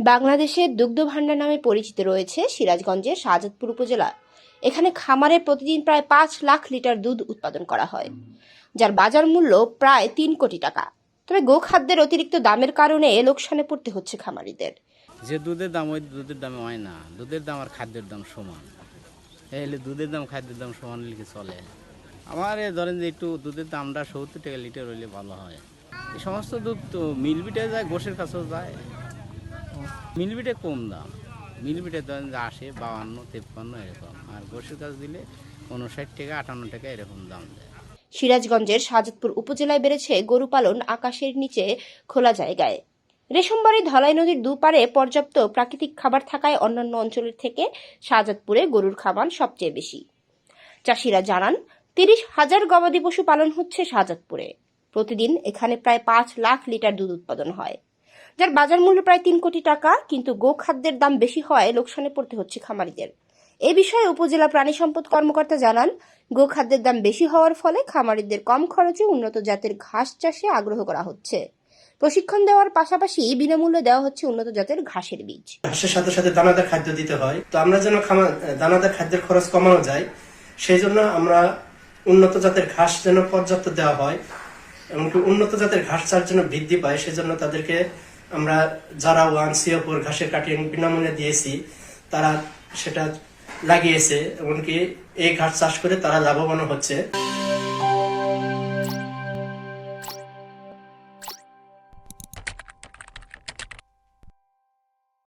বাংলাদেশের দুগ্ধ ভাণ্ডার নামে পরিচিত রয়েছে সিরাজগঞ্জের শাহজাদপুর উপজেলা। এখানে খামারে প্রতিদিন প্রায় 5 লাখ লিটার দুধ উৎপাদন করা হয়, যার বাজার মূল্য প্রায় 3 কোটি টাকা। তবে গোখাদ্যের অতিরিক্ত দামের কারণে লোকসানে পড়তে হচ্ছে খামারিদের। যে দুধের দাম ওই দুধের দামে হয় না, দুধের দাম আর খাদ্যের দাম সমান। এলে দুধের দাম খাদ্যের দাম সমান লিখে চলে। আমার ধরেন যে একটু দুধের দামটা 70 টাকা লিটার হইলে ভালো হয়। এই সমস্ত দুধ তো মিলবিটে যায়, গোশের কাছেও যায়। মিলবিটে কম দাম, মিলবিটে ধরেন যে 80, 52, 53 এরকম, আর গোশের কাছে দিলে 59 টাকা 58 টাকা এরকম দাম দেয়। সিরাজগঞ্জের শাহজাদপুর উপজেলায় বেড়েছে গরু পালন আকাশের নিচে খোলা জায়গায়। রেশমবাড়ি ধলাই নদীর দুপারে পর্যাপ্ত প্রাকৃতিক খাবার থাকায় অন্যান্য অঞ্চলের থেকে শাহজাদপুরে গরুর খামার সবচেয়ে বেশি। চাষিরা জানান, 30,000 গবাদি পশু পালন হচ্ছে শাহজাদপুরে। প্রতিদিন এখানে প্রায় 5 লাখ লিটার দুধ উৎপাদন হয়, যার বাজার মূল্য প্রায় 3 কোটি টাকা। কিন্তু গোখাদ্যের দাম বেশি হওয়ায় লোকসানে পড়তে হচ্ছে খামারিদের। এ বিষয়ে উপজেলা প্রাণী সম্পদ কর্মকর্তা জানান, গোখাদ্যের দাম বেশি হওয়ার ফলে খামারিদের কম খরচে উন্নত জাতের ঘাস চাষে আগ্রহ করা হচ্ছে। প্রশিক্ষণ দেওয়ার পাশাপাশি বিনামূল্যে দেওয়া হচ্ছে উন্নত জাতের ঘাসের বীজ। ঘাসের সাথে সাথে দানাদার খাদ্য দিতে হয়। তো আমরা যেন দানাদার খাদ্যের খরচ কমানো যায়, সেই জন্য আমরা উন্নত জাতের ঘাস যেন পর্যাপ্ত দেওয়া হয়, এমনকি উন্নত জাতের ঘাস চাষ যেন বৃদ্ধি পায়, সেজন্য তাদেরকে আমরা যারা 1 ঘাসের কাটিং বিনামূল্যে দিয়েছি, তারা সেটা লাগিয়েছে, এমনকি এই ঘাস চাষ করে তারা লাভবান হচ্ছে।